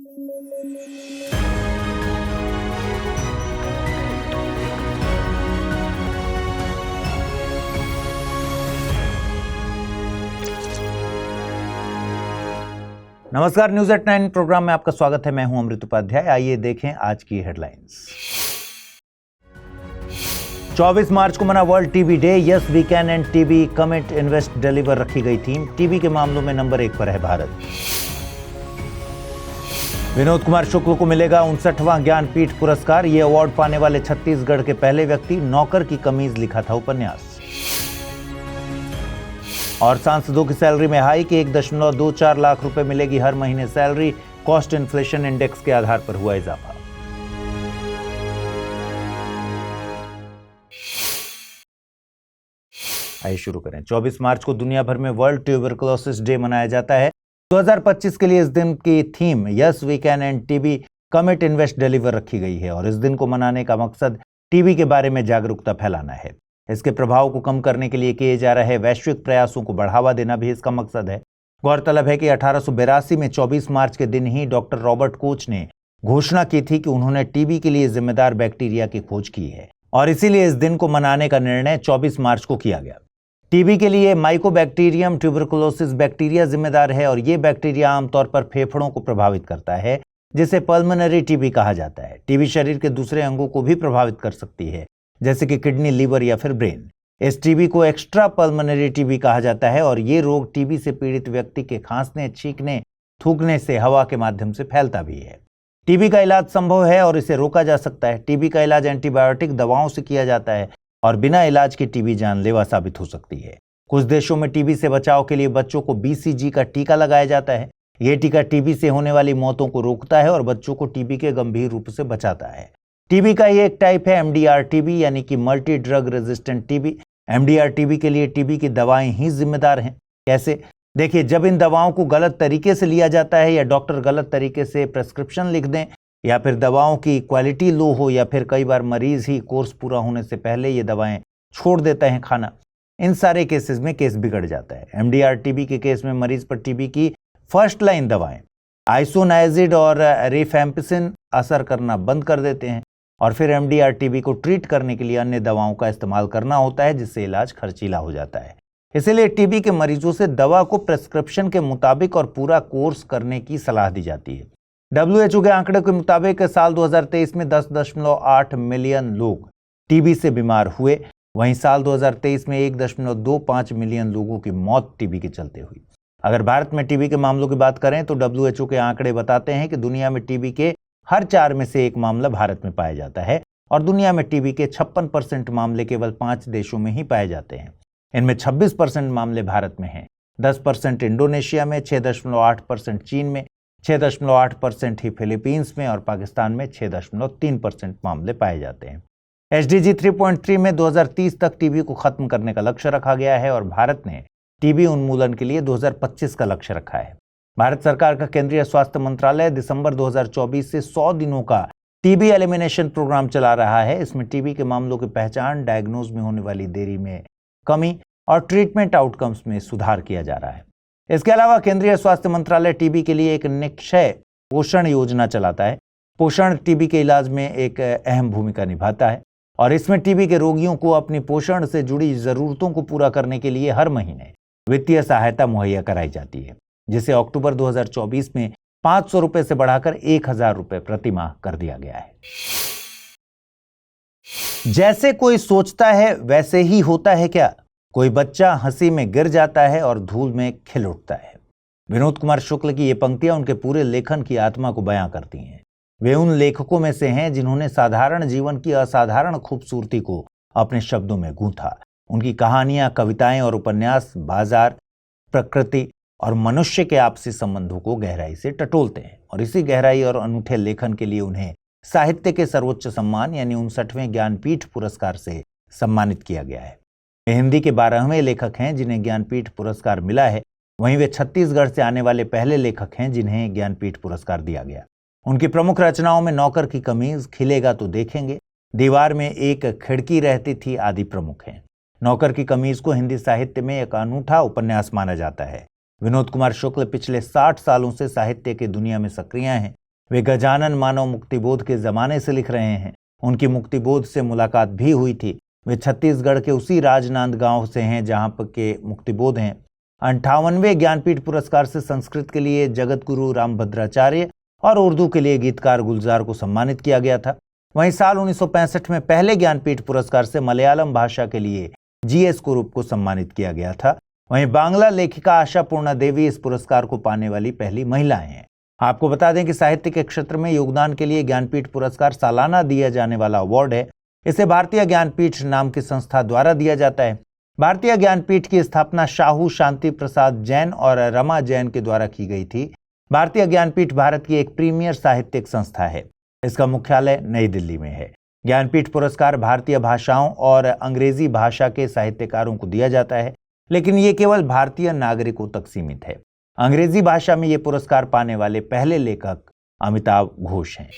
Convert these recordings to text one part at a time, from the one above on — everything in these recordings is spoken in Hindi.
नमस्कार, न्यूज एट 9 प्रोग्राम में आपका स्वागत है। मैं हूं अमृत उपाध्याय। आइए देखें आज की हेडलाइंस। 24 मार्च को मना World TB Day. Yes we can end TB commit invest deliver रखी गई थीम। टीबी के मामलों में नंबर 1 पर है भारत। विनोद कुमार शुक्ल को मिलेगा 59वां ज्ञानपीठ पुरस्कार। ये अवार्ड पाने वाले छत्तीसगढ़ के पहले व्यक्ति। नौकर की कमीज लिखा था उपन्यास। और सांसदों की सैलरी में हाइक। 1.24 लाख रुपए मिलेगी हर महीने सैलरी। कॉस्ट इन्फ्लेशन इंडेक्स के आधार पर हुआ इजाफा। आइए शुरू करें। 24 मार्च को दुनिया भर में वर्ल्ड ट्यूबरकुलोसिस डे मनाया जाता है। 2025 के लिए इस दिन की theme yes we can end TB commit invest deliver रखी गई है और इस दिन को मनाने का मकसद टीबी के बारे में जागरूकता फैलाना है। इसके प्रभाव को कम करने के लिए किए जा रहे वैश्विक प्रयासों को बढ़ावा देना भी इसका मकसद है। गौरतलब है कि 1882 में 24 मार्च के दिन ही डॉक्टर रॉबर्ट कोच ने घोषणा की थी कि उन्होंने टीबी के लिए जिम्मेदार बैक्टीरिया की खोज की है और इसीलिए इस दिन को मनाने का निर्णय 24 मार्च को किया गया। टीबी के लिए माइकोबैक्टीरियम ट्यूबरकुलोसिस बैक्टीरिया जिम्मेदार है और ये बैक्टीरिया आमतौर पर फेफड़ों को प्रभावित करता है, जिसे पल्मोनरी टीबी कहा जाता है। टीबी शरीर के दूसरे अंगों को भी प्रभावित कर सकती है, जैसे कि किडनी, लीवर या फिर ब्रेन। इस टीबी को एक्स्ट्रा पल्मोनरी टीबी कहा जाता है और ये रोग टीबी से पीड़ित व्यक्ति के खांसने, छींकने, थूकने से हवा के माध्यम से फैलता भी है। टीबी का इलाज संभव है और इसे रोका जा सकता है। टीबी का इलाज एंटीबायोटिक दवाओं से किया जाता है और बिना इलाज के टीबी जानलेवा साबित हो सकती है। कुछ देशों में टीबी से बचाव के लिए बच्चों को BCG का टीका लगाया जाता है। ये टीका टीबी से होने वाली मौतों को रोकता है और बच्चों को टीबी के गंभीर रूप से बचाता है। टीबी का ये एक टाइप है MDR टीबी, यानी कि multi drug resistant TB. MDR TB के लिए टीबी की दवाएं ही जिम्मेदार हैं। कैसे? देखिए, जब इन दवाओं को गलत तरीके से लिया जाता है या डॉक्टर गलत तरीके से प्रेस्क्रिप्शन लिख दें या फिर दवाओं की क्वालिटी लो हो या फिर कई बार मरीज ही कोर्स पूरा होने से पहले ये दवाएं छोड़ देते हैं खाना, इन सारे केसेस में केस बिगड़ जाता है। MDR टीबी के केस में मरीज पर टीबी की फर्स्ट लाइन दवाएं आइसोनाइजिड और रिफैम्पिसिन असर करना बंद कर देते हैं और फिर MDR टीबी को ट्रीट करने के लिए अन्य दवाओं का इस्तेमाल करना होता है, जिससे इलाज खर्चीला हो जाता है। इसीलिए टीबी के मरीजों से दवा को प्रेस्क्रिप्शन के मुताबिक और पूरा कोर्स करने की सलाह दी जाती है। WHO के आंकड़े के मुताबिक साल 2023 में 10.8 मिलियन लोग टीबी से बीमार हुए। वहीं साल 2023 में 1.25 मिलियन लोगों की मौत टीबी के चलते हुई। अगर भारत में टीबी के मामलों की बात करें तो WHO के आंकड़े बताते हैं कि दुनिया में टीबी के हर 4 में से 1 मामला भारत में पाया जाता है और दुनिया में टीबी के 56% मामले केवल 5 देशों में ही पाए जाते हैं। इनमें 26% मामले भारत में हैं, 10% इंडोनेशिया में, 6.8% चीन में, 6.8% ही फिलीपींस में और पाकिस्तान में 6.3% मामले पाए जाते हैं। SDG 3.3 में 2030 तक टीबी को खत्म करने का लक्ष्य रखा गया है और भारत ने टीबी उन्मूलन के लिए 2025 का लक्ष्य रखा है। भारत सरकार का केंद्रीय स्वास्थ्य मंत्रालय दिसंबर 2024 से 100 दिनों का टीबी एलिमिनेशन प्रोग्राम चला रहा है। इसमें टीबी के मामलों की पहचान, डायग्नोज में होने वाली देरी में कमी और ट्रीटमेंट आउटकम्स में सुधार किया जा रहा है। इसके अलावा केंद्रीय स्वास्थ्य मंत्रालय टीबी के लिए एक निक्षय पोषण योजना चलाता है। पोषण टीबी के इलाज में एक अहम भूमिका निभाता है और इसमें टीबी के रोगियों को अपनी पोषण से जुड़ी जरूरतों को पूरा करने के लिए हर महीने वित्तीय सहायता मुहैया कराई जाती है, जिसे अक्टूबर 2024 में 500 रुपए से बढ़ाकर 1000 रुपए प्रति माह कर दिया गया है। जैसे कोई सोचता है वैसे ही होता है क्या? कोई बच्चा हंसी में गिर जाता है और धूल में खिल उठता है। विनोद कुमार शुक्ल की ये पंक्तियां उनके पूरे लेखन की आत्मा को बयां करती हैं। वे उन लेखकों में से हैं जिन्होंने साधारण जीवन की असाधारण खूबसूरती को अपने शब्दों में गूंथा। उनकी कहानियां, कविताएं और उपन्यास बाजार, प्रकृति और मनुष्य के आपसी संबंधों को गहराई से टटोलते हैं और इसी गहराई और अनूठे लेखन के लिए उन्हें साहित्य के सर्वोच्च सम्मान यानी 59वें ज्ञानपीठ पुरस्कार से सम्मानित किया गया है। वे हिंदी के 12वें लेखक हैं जिन्हें ज्ञानपीठ पुरस्कार मिला है। वहीं वे छत्तीसगढ़ से आने वाले पहले लेखक हैं जिन्हें ज्ञानपीठ पुरस्कार दिया गया। उनकी प्रमुख रचनाओं में नौकर की कमीज, खिलेगा तो देखेंगे, दीवार में एक खिड़की रहती थी आदि प्रमुख हैं। नौकर की कमीज को हिंदी साहित्य में एक अनूठा उपन्यास माना जाता है। विनोद कुमार शुक्ल पिछले 60 सालों से साहित्य की दुनिया में सक्रिय हैं। वे गजानन मानव मुक्तिबोध के जमाने से लिख रहे हैं। उनकी मुक्तिबोध से मुलाकात भी हुई थी। वे छत्तीसगढ़ के उसी राजनांद गांव से हैं जहां पर के मुक्तिबोध हैं। 58वें ज्ञानपीठ पुरस्कार से संस्कृत के लिए जगत गुरु रामभद्राचार्य और उर्दू के लिए गीतकार गुलजार को सम्मानित किया गया था। वहीं साल 1965 में पहले ज्ञानपीठ पुरस्कार से मलयालम भाषा के लिए जीएस कुरुप को सम्मानित किया गया था। वहीं बांग्ला लेखिका आशा पूर्णा देवी इस पुरस्कार को पाने वाली पहली महिला हैं। आपको बता दें कि साहित्य के क्षेत्र में योगदान के लिए ज्ञानपीठ पुरस्कार सालाना दिया जाने वाला अवार्ड है। इसे भारतीय ज्ञानपीठ नाम की संस्था द्वारा दिया जाता है। भारतीय ज्ञानपीठ की स्थापना शाहू शांति प्रसाद जैन और रमा जैन के द्वारा की गई थी। भारतीय ज्ञानपीठ भारत की एक प्रीमियर साहित्यिक संस्था है। इसका मुख्यालय नई दिल्ली में है। ज्ञानपीठ पुरस्कार भारतीय भाषाओं और अंग्रेजी भाषा के साहित्यकारों को दिया जाता है, लेकिन ये केवल भारतीय नागरिकों तक सीमित है। अंग्रेजी भाषा में ये पुरस्कार पाने वाले पहले लेखक अमिताभ घोष हैं।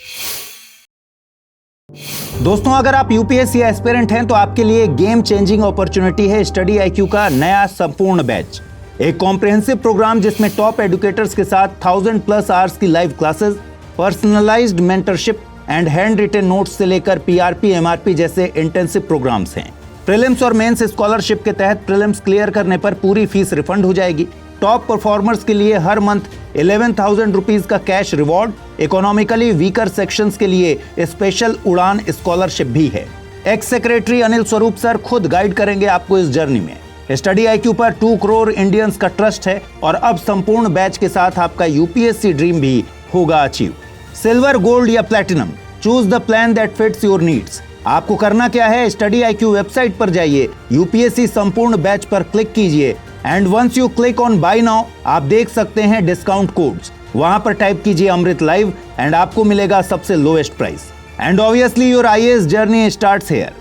दोस्तों, अगर आप यूपीएससी एस्पिरेंट हैं तो आपके लिए गेम चेंजिंग अपॉर्चुनिटी है स्टडी आईक्यू का नया संपूर्ण बैच। एक कॉम्प्रिहेंसिव प्रोग्राम जिसमें टॉप एडुकेटर्स के साथ 1000+ आवर्स की live classes, personalised mentorship and hand written notes से लेकर पीआरपी, एमआरपी जैसे इंटेंसिव प्रोग्राम्स हैं। प्रीलिम्स और मेंस स्कॉलरशिप के तहत प्रीलिम्स क्लियर करने पर पूरी फीस रिफंड हो जाएगी। टॉप परफॉर्मर्स के लिए हर मंथ 11,000 रुपीज का cash reward. Economically weaker sections के लिए स्पेशल उड़ान स्कॉलरशिप भी है। X secretary Anil Swarup sir खुद गाइड करेंगे आपको इस जर्नी में। स्टडी आईक्यू पर 2 करोड़ इंडियंस का ट्रस्ट है और अब संपूर्ण बैच के साथ आपका यूपीएससी ड्रीम भी होगा अचीव। सिल्वर, गोल्ड या platinum, choose the plan that fits your needs. आपको करना क्या है, स्टडी आईक्यू वेबसाइट पर जाइए, यूपीएससी संपूर्ण बैच पर क्लिक कीजिए and once you click on buy now आप देख सकते हैं डिस्काउंट कोड्स। वहां पर टाइप कीजिए अमृत लाइव एंड आपको मिलेगा सबसे lowest price. And obviously your IAS journey starts here.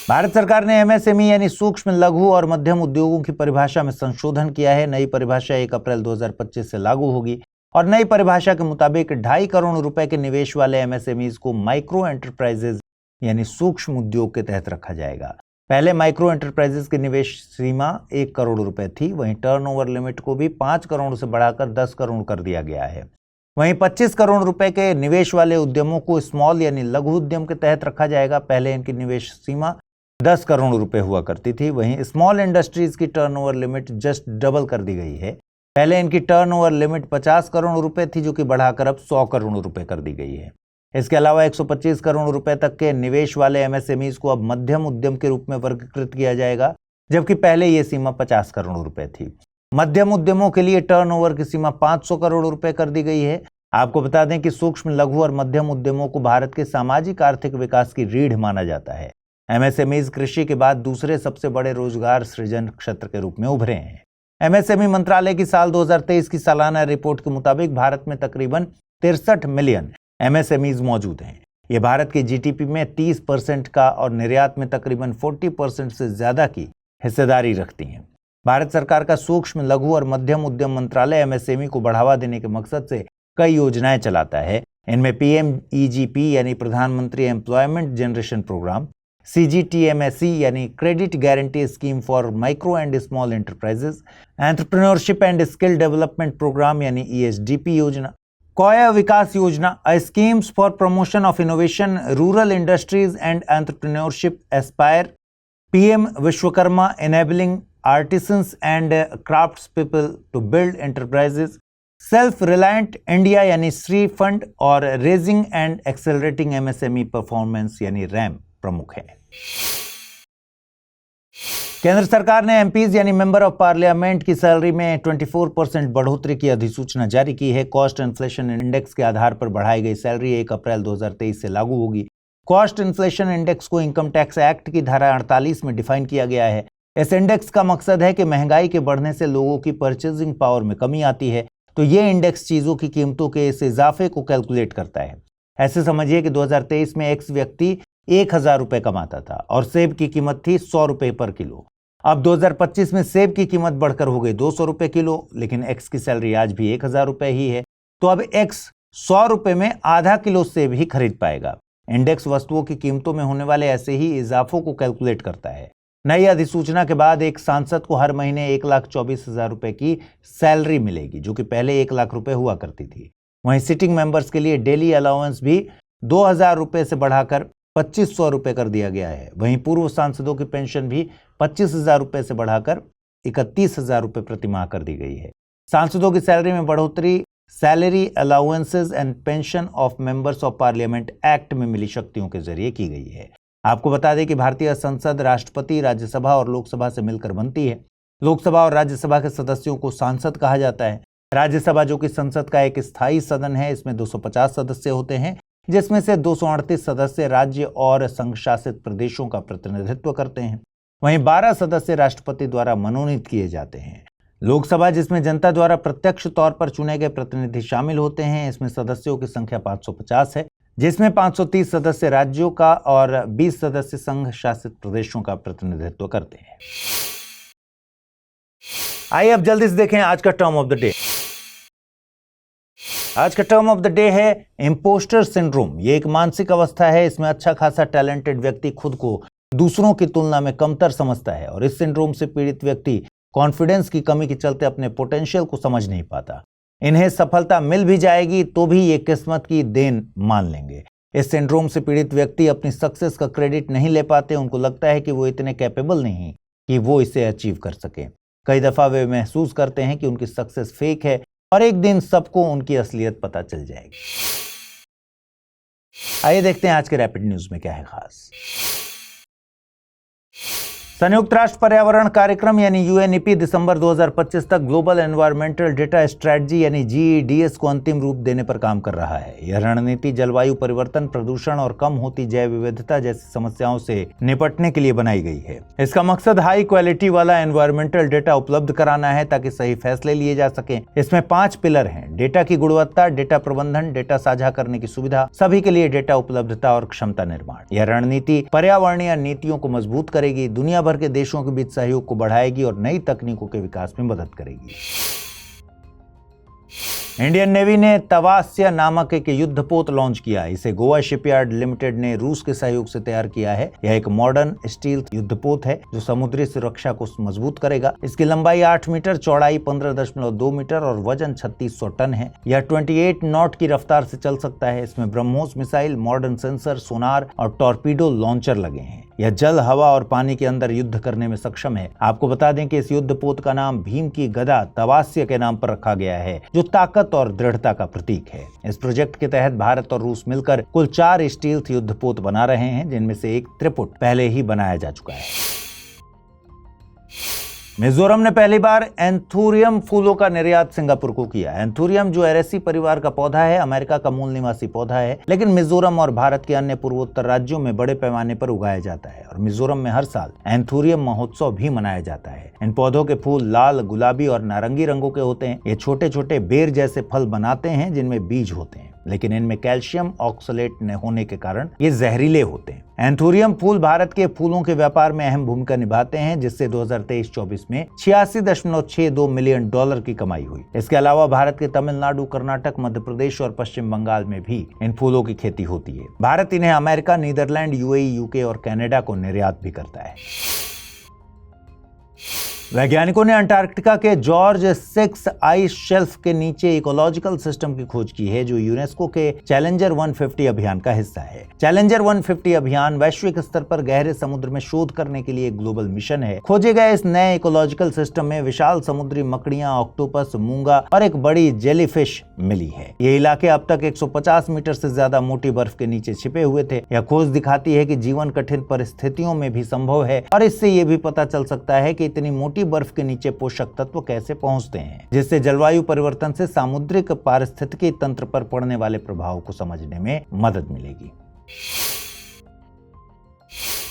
Bharat सरकार ने एमएसएमई यानी सूक्ष्म, लघु और मध्यम उद्योगों की परिभाषा में संशोधन किया है। नई परिभाषा 1 अप्रैल 2025 से लागू होगी और नई परिभाषा के मुताबिक 2.5 करोड़ रुपए के निवेश वाले एमएसएमईज को माइक्रो एंटरप्राइजेज यानी सूक्ष्म उद्योग के तहत रखा जाएगा। पहले माइक्रो एंटरप्राइजेज की निवेश सीमा 1 करोड़ रुपए थी। वहीं टर्नओवर लिमिट को भी 5 करोड़ से बढ़ाकर 10 करोड़ कर दिया गया है। वहीं 25 करोड़ रुपए के निवेश वाले उद्यमों को स्मॉल यानी लघु उद्यम के तहत रखा जाएगा। पहले इनकी निवेश सीमा 10 करोड़ रुपए हुआ करती थी। वहीं स्मॉल इंडस्ट्रीज की टर्नओवर लिमिट जस्ट डबल कर दी गई है। पहले इनकी टर्नओवर लिमिट 50 करोड़ रुपए थी, जो कि बढ़ाकर अब 100 करोड़ रुपए कर दी गई है। इसके अलावा 125 करोड़ रुपए तक के निवेश वाले एमएसएमईज को अब मध्यम उद्यम के रूप में वर्गीकृत किया जाएगा, जबकि पहले यह सीमा 50 करोड़ रुपए थी। मध्यम उद्यमों के लिए टर्नओवर की सीमा 500 करोड़ रुपए कर दी गई है। आपको बता दें कि सूक्ष्म, लघु और मध्यम उद्यमों को भारत के सामाजिक आर्थिक विकास की रीढ़ माना जाता है। एमएसएमईज कृषि के बाद दूसरे सबसे बड़े रोजगार सृजन क्षेत्र के रूप में उभरे हैं। एमएसएमई मंत्रालय की साल 2023 की सालाना रिपोर्ट के मुताबिक भारत में तकरीबन 63 मिलियन एमएसएमईज मौजूद हैं। ये भारत की जीडीपी में 30% का और निर्यात में तकरीबन 40% से ज्यादा की हिस्सेदारी रखती हैं। भारत सरकार का सूक्ष्म, लघु और मध्यम उद्यम मंत्रालय एमएसएमई को बढ़ावा देने के मकसद से कई योजनाएं चलाता है। इनमें पीएमईजीपी यानी Pradhan Mantri employment generation programme, CGTMSE यानी credit guarantee scheme for micro and small enterprises, entrepreneurship and skill development programme यानी ESDP योजना, कोया विकास योजना, schemes for promotion of innovation, rural industries and entrepreneurship ASPIRE, PM Vishwakarma enabling artisans and crafts people to build enterprises, self reliant India यानी श्री फंड और raising and accelerating MSME performance यानी रैम प्रमुख है। केंद्र सरकार ने एमपीज यानी मेंबर ऑफ पार्लियामेंट की सैलरी में 24% बढ़ोतरी की अधिसूचना जारी की है। कॉस्ट इन्फ्लेशन इंडेक्स के आधार पर बढ़ाई गई सैलरी 1 अप्रैल 2023 से लागू होगी। कॉस्ट इन्फ्लेशन इंडेक्स को इनकम टैक्स एक्ट की धारा 48 में डिफाइन किया गया है। इस इंडेक्स का मकसद है कि महंगाई के बढ़ने से लोगों की परचेजिंग पावर में कमी आती है, तो ये इंडेक्स चीजों की कीमतों के इस इजाफे को कैलकुलेट करता है। ऐसे समझिए कि 2023 में एक्स व्यक्ति 1,000 रुपए कमाता था और सेब की कीमत थी 100 रुपए पर किलो। अब 2025 में सेब की कीमत बढ़कर हो गई 200 रुपए किलो, लेकिन एक्स की सैलरी आज भी 1,000 रुपए ही है। तो अब एक्स 100 रुपए में आधा किलो सेब ही खरीद पाएगा। इंडेक्स वस्तुओं की कीमतों में होने वाले ऐसे ही इजाफों को कैलकुलेट करता है। नई अधिसूचना के बाद एक सांसद को हर महीने 1,24,000 रुपए की सैलरी मिलेगी, जो कि पहले 1 लाख रुपए हुआ करती थी। वहीं सिटिंग मेंबर्स के लिए डेली अलाउंस भी 2,000 रुपए से बढ़ाकर 2,500 रुपए कर दिया गया है। वहीं पूर्व सांसदों की पेंशन भी 25,000 रुपए से बढ़ाकर 31,000 रुपए प्रति माह कर दी गई है। सांसदों की सैलरी में बढ़ोतरी salary allowances and pension of members of parliament act में मिली शक्तियों के जरिए की गई है। आपको बता दें कि भारतीय संसद राष्ट्रपति, राज्यसभा और लोकसभा से मिलकर बनती है। लोकसभा और राज्यसभा के सदस्यों को सांसद कहा जाता है। राज्यसभा, जो कि संसद का एक स्थायी सदन है, इसमें 250 सदस्य होते हैं, जिसमें से 238 सदस्य राज्य और संघ शासित प्रदेशों का प्रतिनिधित्व करते हैं। वहीं 12 सदस्य राष्ट्रपति द्वारा मनोनीत किए जाते हैं। लोकसभा, जिसमें जनता द्वारा प्रत्यक्ष तौर पर चुने गए प्रतिनिधि शामिल होते हैं, इसमें सदस्यों की संख्या 550 है, जिसमें 530 सदस्य राज्यों का और 20 सदस्य संघ शासित प्रदेशों का प्रतिनिधित्व करते हैं। आइए अब जल्दी से देखें आज का टर्म ऑफ द डे। आज का टर्म ऑफ द डे है इम्पोस्टर सिंड्रोम। ये एक मानसिक अवस्था है। इसमें अच्छा खासा टैलेंटेड व्यक्ति खुद को दूसरों की तुलना में कमतर समझता है और इस सिंड्रोम से पीड़ित व्यक्ति कॉन्फिडेंस की कमी के चलते अपने पोटेंशियल को समझ नहीं पाता। इन्हें सफलता मिल भी जाएगी तो भी ये किस्मत की देन मान लेंगे। इस सिंड्रोम से पीड़ित व्यक्ति अपनी सक्सेस का क्रेडिट नहीं ले पाते। उनको लगता है कि वो इतने कैपेबल नहीं कि वो इसे अचीव कर सके। कई दफा वे महसूस करते हैं कि उनकी सक्सेस फेक है और एक दिन सबको उनकी असलियत पता चल जाएगी। आइए देखते हैं आज के रैपिड न्यूज में क्या है खास। संयुक्त राष्ट्र पर्यावरण कार्यक्रम यानी यूएनईपी दिसंबर 2025 तक ग्लोबल एनवायरमेंटल डेटा स्ट्रेटजी यानी GEDS को अंतिम रूप देने पर काम कर रहा है। यह रणनीति जलवायु परिवर्तन, प्रदूषण और कम होती जैव विविधता जैसी समस्याओं से निपटने के लिए बनाई गई है। इसका मकसद हाई क्वालिटी वाला एनवायरमेंटल डेटा उपलब्ध कराना है ताकि सही फैसले लिए जा सके। इसमें 5 पिलर हैं: डेटा की गुणवत्ता, डेटा प्रबंधन, डेटा साझा करने की सुविधा, सभी के लिए डेटा उपलब्धता और क्षमता निर्माण। यह रणनीति पर्यावरणीय नीतियों को मजबूत करेगी, दुनिया भर के देशों के बीच सहयोग को बढ़ाएगी और नई तकनीकों के विकास में मदद करेगी। इंडियन नेवी ने तवास्य नामक एक युद्धपोत लॉन्च किया। इसे गोवा शिपयार्ड लिमिटेड ने रूस के सहयोग से तैयार किया है। यह एक मॉडर्न स्टील युद्धपोत है जो समुद्री सुरक्षा को मजबूत करेगा। इसकी लंबाई 8 मीटर, चौड़ाई 15.2 मीटर और वजन 3600 टन है। यह 28 नॉट की रफ्तार से चल सकता है। इसमें ब्रह्मोस मिसाइल, मॉडर्न सेंसर, सोनार और टॉर्पीडो लॉन्चर लगे हैं। यह जल, हवा और पानी के अंदर युद्ध करने में सक्षम है। आपको बता दें कि इस युद्धपोत का नाम भीम की गदा तवास्य के नाम पर रखा गया है, जो ताकत और दृढ़ता का प्रतीक है। इस प्रोजेक्ट के तहत भारत और रूस मिलकर कुल 4 स्टील्थ युद्धपोत बना रहे हैं, जिनमें से एक त्रिपुट पहले ही बनाया जा चुका है। मिजोरम ने पहली बार एंथूरियम फूलों का निर्यात सिंगापुर को किया। एंथूरियम, जो एरेसी परिवार का पौधा है, अमेरिका का मूल निवासी पौधा है, लेकिन मिजोरम और भारत के अन्य पूर्वोत्तर राज्यों में बड़े पैमाने पर उगाया जाता है और मिजोरम में हर साल एंथूरियम महोत्सव भी मनाया जाता है। इन पौधों के फूल लाल, गुलाबी और नारंगी रंगों के होते हैं। ये छोटे छोटे बेर जैसे फल बनाते हैं जिनमें बीज होते हैं, लेकिन इनमें कैल्शियम ऑक्सलेट न होने के कारण ये जहरीले होते हैं। एंथूरियम फूल भारत के फूलों के व्यापार में अहम भूमिका निभाते हैं, जिससे 2023-24 में $86.62 मिलियन की कमाई हुई। इसके अलावा भारत के तमिलनाडु, कर्नाटक, मध्य प्रदेश और पश्चिम बंगाल में भी इन फूलों की खेती होती है। भारत इन्हें अमेरिका, नीदरलैंड, UAE, UK और कनाडा को निर्यात भी करता है। वैज्ञानिकों ने अंटार्कटिका के जॉर्ज 6 आइस शेल्फ के नीचे इकोलॉजिकल सिस्टम की खोज की है, जो यूनेस्को के चैलेंजर 150 अभियान का हिस्सा है। चैलेंजर 150 अभियान वैश्विक स्तर पर गहरे समुद्र में शोध करने के लिए एक ग्लोबल मिशन है। खोजे गए इस नए इकोलॉजिकल सिस्टम में विशाल समुद्री मकड़ियां, ऑक्टोपस, मूंगा और एक बड़ी जेलीफिश मिली है। ये इलाके अब तक 150 मीटर से ज्यादा मोटी बर्फ के नीचे छिपे हुए थे। यह खोज दिखाती है कि जीवन कठिन परिस्थितियों में भी संभव है और इससे ये भी पता चल सकता है कि इतनी मोटी बर्फ के नीचे पोषक तत्व कैसे पहुंचते हैं, जिससे जलवायु परिवर्तन से सामुद्रिक पारिस्थितिकी तंत्र पर पड़ने वाले प्रभाव को समझने में मदद मिलेगी।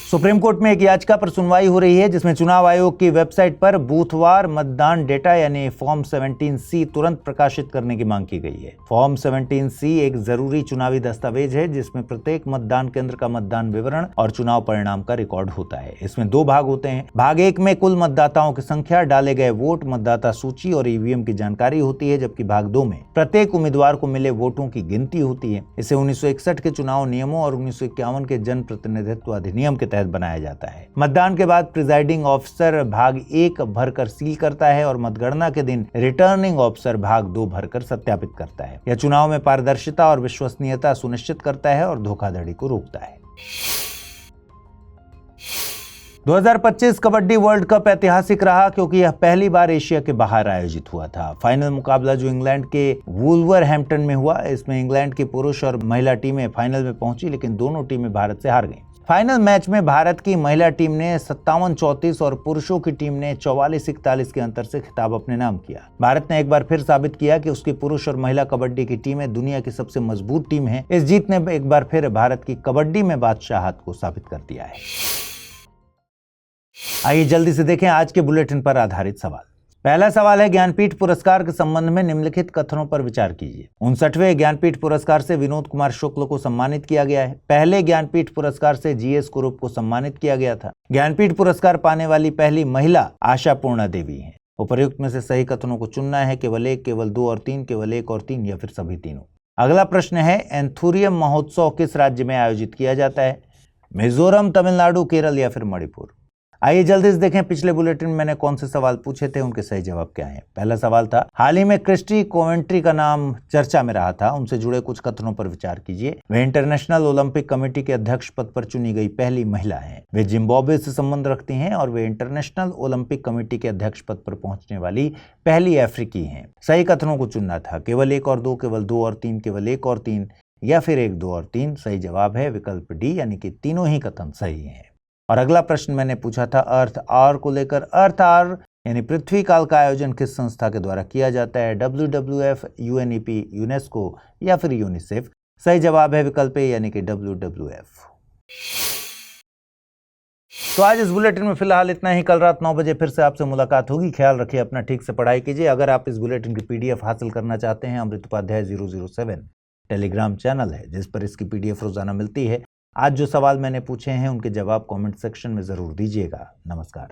सुप्रीम कोर्ट में एक याचिका पर सुनवाई हो रही है, जिसमें चुनाव आयोग की वेबसाइट पर बूथवार मतदान डेटा यानी फॉर्म 17C तुरंत प्रकाशित करने की मांग की गई है। फॉर्म 17C एक जरूरी चुनावी दस्तावेज है, जिसमें प्रत्येक मतदान केंद्र का मतदान विवरण और चुनाव परिणाम का रिकॉर्ड होता है। इसमें 2 भाग होते हैं। भाग 1 में कुल मतदाताओं की संख्या, डाले गए वोट, मतदाता सूची और EVM की जानकारी होती है, जबकि भाग 2 में प्रत्येक उम्मीदवार को मिले वोटों की गिनती होती है। इसे 1961 के चुनाव नियमों और 1951 के जन प्रतिनिधित्व अधिनियम के तहत बनाया जाता है। मतदान के बाद प्रिजाइडिंग ऑफिसर भाग 1 भरकर सील करता है और मतगणना के दिन रिटर्निंग ऑफिसर भाग 2 भरकर सत्यापित करता है। यह चुनाव में पारदर्शिता और विश्वसनीयता सुनिश्चित करता है और धोखाधड़ी को रोकता है। 2025 कबड्डी वर्ल्ड कप ऐतिहासिक रहा क्योंकि यह पहली बार एशिया के बाहर आयोजित हुआ था। फाइनल मुकाबला जो इंग्लैंड के वुल्वरहैम्पटन में हुआ, इसमें इंग्लैंड की पुरुष और महिला टीमें फाइनल में पहुंची, लेकिन दोनों टीमें भारत से हार गईं। फाइनल मैच में भारत की महिला टीम ने 57-34 और पुरुषों की टीम ने 44-41 के अंतर से खिताब अपने नाम किया। भारत ने एक बार फिर साबित किया कि उसकी पुरुष और महिला कबड्डी की टीमें दुनिया की सबसे मजबूत टीम है। इस जीत ने एक बार फिर भारत की कबड्डी में बादशाहत को साबित कर दिया है। आइए जल्दी से देखें आज के बुलेटिन पर आधारित सवाल। पहला सवाल है, ज्ञानपीठ पुरस्कार के संबंध में निम्नलिखित कथनों पर विचार कीजिए। 59वें ज्ञानपीठ पुरस्कार से विनोद कुमार शुक्ल को सम्मानित किया गया है। पहले ज्ञानपीठ पुरस्कार से जीएस कुरूप को सम्मानित किया गया था। ज्ञानपीठ पुरस्कार पाने वाली पहली महिला आशा पूर्णा देवी है। उपर्युक्त में से सही कथनों को चुनना है, केवल 1, केवल 2 और 3, केवल 1 और 3 या फिर सभी तीनों। अगला प्रश्न है, एंथुरियम महोत्सव किस राज्य में आयोजित किया जाता है? मिजोरम, तमिलनाडु, केरल या फिर मणिपुर। आइए जल्दी से देखें पिछले बुलेटिन में मैंने कौन से सवाल पूछे थे, उनके सही जवाब क्या हैं। पहला सवाल था, हाल ही में क्रिस्टी कोवेंट्री का नाम चर्चा में रहा था, उनसे जुड़े कुछ कथनों पर विचार कीजिए। वे इंटरनेशनल ओलंपिक कमेटी के अध्यक्ष पद पर चुनी गई पहली महिला हैं। वे जिम्बाब्वे से संबंध रखती हैं और वे इंटरनेशनल ओलंपिक कमेटी के अध्यक्ष पद पर पहुंचने वाली पहली अफ्रीकी हैं। सही कथनों को चुनना था, केवल 1 और 2, केवल 2 और 3, केवल 1 और 3 या फिर 1, 2 और 3। सही जवाब है विकल्प डी, यानी कि तीनों ही कथन सही हैं। और अगला प्रश्न मैंने पूछा था अर्थ आवर को लेकर। अर्थ आवर यानी पृथ्वी काल का आयोजन किस संस्था के द्वारा किया जाता है? WWF, UNEP, यूनेस्को या फिर यूनिसेफ। सही जवाब है विकल्प ए, यानी कि WWF। तो आज इस बुलेटिन में फिलहाल इतना ही। कल रात 9 बजे फिर से आपसे मुलाकात होगी। ख्याल रखिए अपना, ठीक से पढ़ाई कीजिए। अगर आप इस बुलेटिन की PDF हासिल करना चाहते हैं, अमृत उपाध्याय 007 टेलीग्राम चैनल है जिस पर इसकी PDF रोजाना मिलती है। आज जो सवाल मैंने पूछे हैं उनके जवाब कमेंट सेक्शन में जरूर दीजिएगा। नमस्कार।